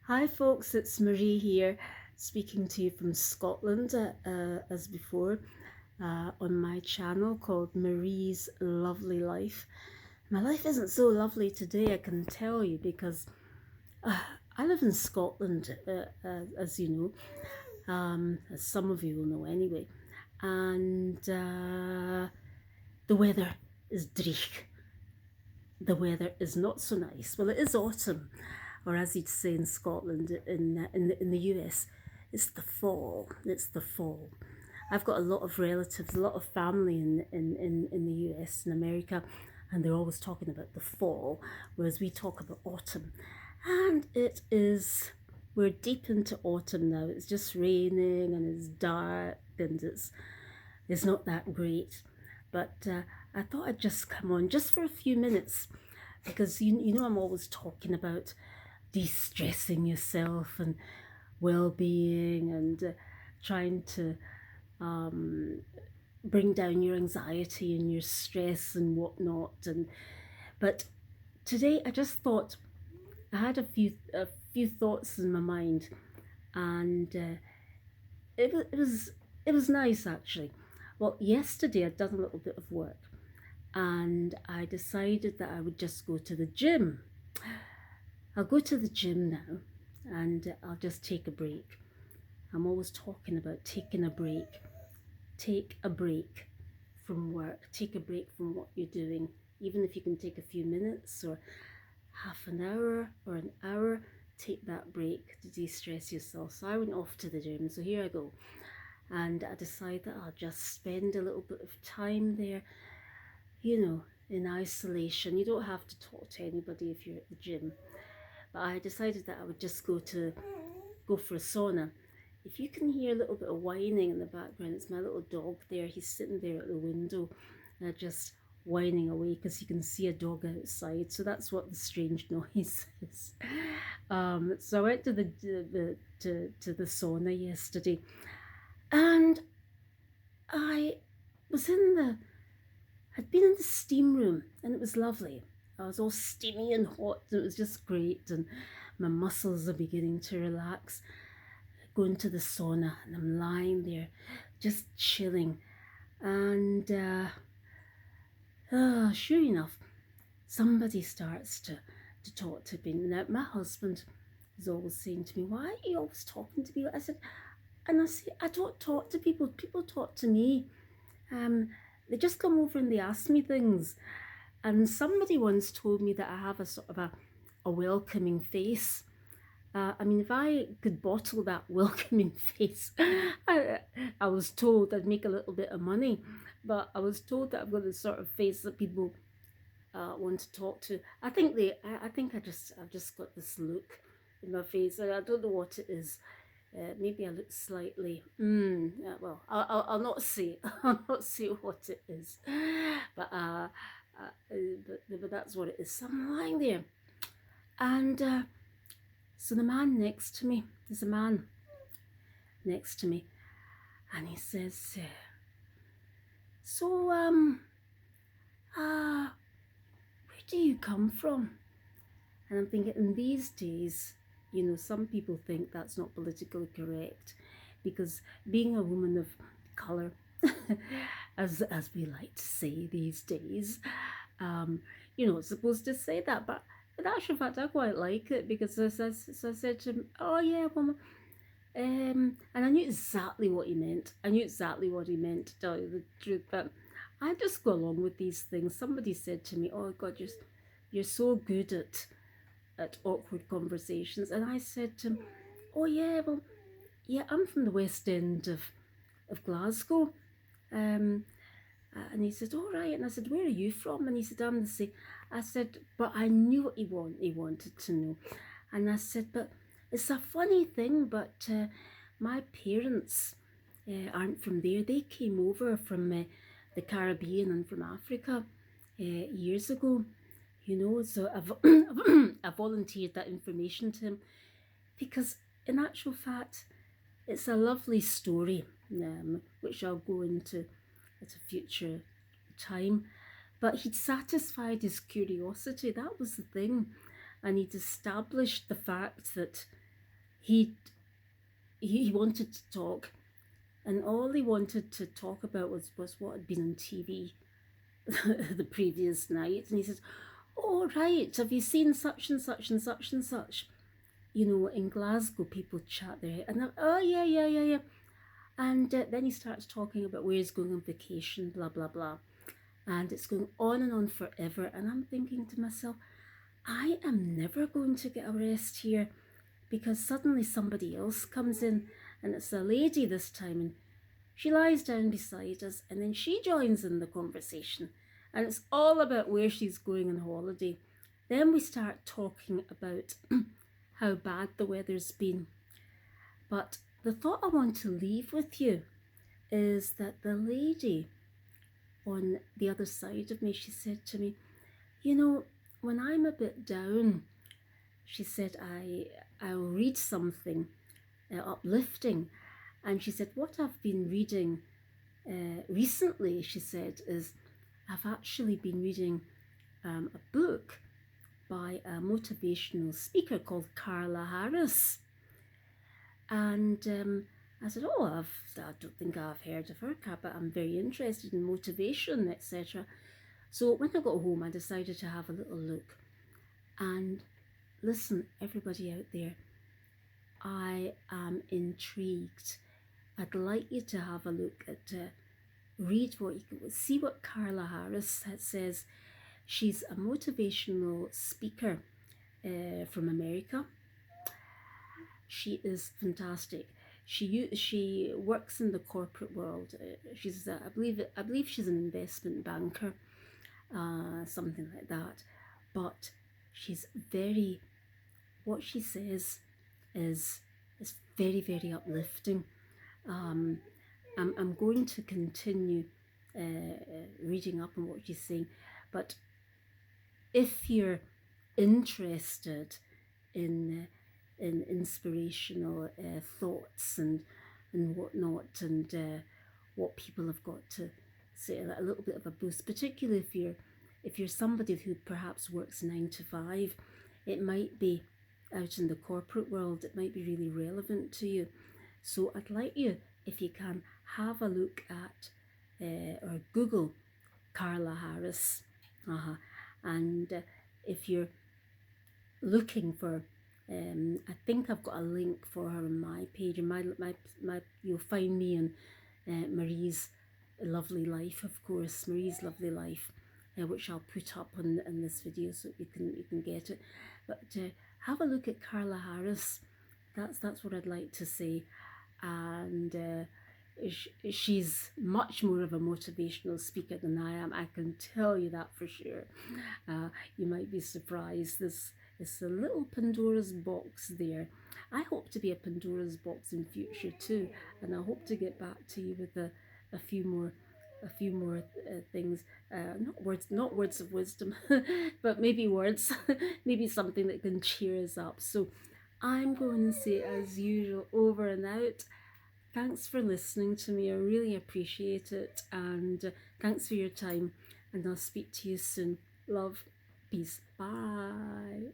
Hi folks, it's Marie here, speaking to you from Scotland as before on my channel called Marie's Lovely Life. My life isn't so lovely today, I can tell you, because I live in Scotland, as you know, as some of you will know anyway, and the weather is dreich. The weather is not so nice. Well, it is autumn, or as you'd say in Scotland, in the US, it's the fall. It's the fall. I've got a lot of relatives, a lot of family in the US and America, and they're always talking about the fall, whereas we talk about autumn. And we're deep into autumn now. It's just raining and it's dark and it's not that great. But I thought I'd just come on just for a few minutes because you know I'm always talking about de-stressing yourself and well-being and trying to bring down your anxiety and your stress and whatnot. But today I just thought I had a few thoughts in my mind, and it was nice actually. Well, yesterday I'd done a little bit of work, and I decided that I would just go to the gym. I'll go to the gym now, and I'll just take a break. I'm always talking about taking a break. Take a break from work. Take a break from what you're doing. Even if you can take a few minutes or half an hour or an hour, take that break to de-stress yourself. So I went off to the gym. So here I go. And I decided that I'll just spend a little bit of time there, in isolation. You don't have to talk to anybody if you're at the gym. But I decided that I would just go for a sauna. If you can hear a little bit of whining in the background, it's my little dog there. He's sitting there at the window, just whining away because you can see a dog outside. So that's what the strange noise is. So I went to the sauna yesterday, and I was I'd been in the steam room, and it was lovely. I was all steamy and hot, and it was just great, and my muscles are beginning to relax. Going to the sauna, and I'm lying there just chilling, and sure enough, somebody starts to talk to me. Now my husband is always saying to me, "Why are you always talking to me?" I said, I don't talk to people. People talk to me. They just come over and they ask me things. And somebody once told me that I have a sort of a welcoming face. If I could bottle that welcoming face, I was told I'd make a little bit of money, but I was told that I've got the sort of face that people want to talk to. I think I've just got this look in my face. I don't know what it is. Maybe I look slightly. Well, I'll not say. I'll not say what it is, but but that's what it is. So I'm lying there, and so there's a man next to me, and he says, "So where do you come from?" And I'm thinking, in these days, some people think that's not politically correct, because being a woman of colour, as we like to say these days, you're not supposed to say that. But in actual fact, I quite like it, because so I said to him, "Oh yeah, woman." And I knew exactly what he meant. I knew exactly what he meant, to tell you the truth. But I just go along with these things. Somebody said to me, "Oh God, you're so good at awkward conversations." And I said to him, "Oh yeah, well, yeah, I'm from the West End of Glasgow." And he said, "All right." And I said, "Where are you from?" And he said, "I'm the same." I said, but I knew what he wanted to know. And I said, "But it's a funny thing, but my parents aren't from there. They came over from the Caribbean and from Africa years ago, So I volunteered that information to him, because in actual fact, it's a lovely story, which I'll go into at a future time. But he'd satisfied his curiosity, that was the thing. And he'd established the fact that he he wanted to talk, and all he wanted to talk about was what had been on TV the previous night. And he said, "Oh, right, have you seen such and such and such and such? You know, in Glasgow, people chat there." And oh, yeah, yeah, yeah, yeah. And then he starts talking about where he's going on vacation, blah, blah, blah. And it's going on and on forever. And I'm thinking to myself, I am never going to get a rest here, because suddenly somebody else comes in, and it's a lady this time, and she lies down beside us, and then she joins in the conversation, and it's all about where she's going on holiday. Then we start talking about how bad the weather's been. But the thought I want to leave with you is that the lady on the other side of me, she said to me, "You know, when I'm a bit down," she said, I'll read something uplifting. And she said, what I've been reading recently, she said, is I've actually been reading a book by a motivational speaker called Carla Harris. And I said, oh, I don't think I've heard of her, but I'm very interested in motivation, etc. So when I got home, I decided to have a little look. And listen, everybody out there, I am intrigued. I'd like you to have a look at, read what you can, see what Carla Harris says. She's a motivational speaker from America. She is fantastic. She works in the corporate world. She's I believe she's an investment banker, something like that. But she's very, what she says is very, very uplifting. I'm going to continue reading up on what she's saying, but if you're interested in inspirational thoughts and whatnot, and what people have got to say, a little bit of a boost, particularly if you're somebody who perhaps works 9 to 5, it might be out in the corporate world, it might be really relevant to you. So I'd like you, if you can, have a look at or Google Carla Harris, and if you're looking for, I think I've got a link for her on my page, and my you'll find me on Marie's Lovely Life, of course, Marie's Lovely Life, which I'll put up in this video so you can get it. But have a look at Carla Harris. That's what I'd like to say. And she's much more of a motivational speaker than I am. I can tell you that for sure. You might be surprised. This is a little Pandora's box there. I hope to be a Pandora's box in future too, and I hope to get back to you with a few more things. Not words of wisdom, but maybe words, maybe something that can cheer us up. So I'm going to say, as usual, over and out. Thanks for listening to me. I really appreciate it. And thanks for your time. And I'll speak to you soon. Love. Peace. Bye.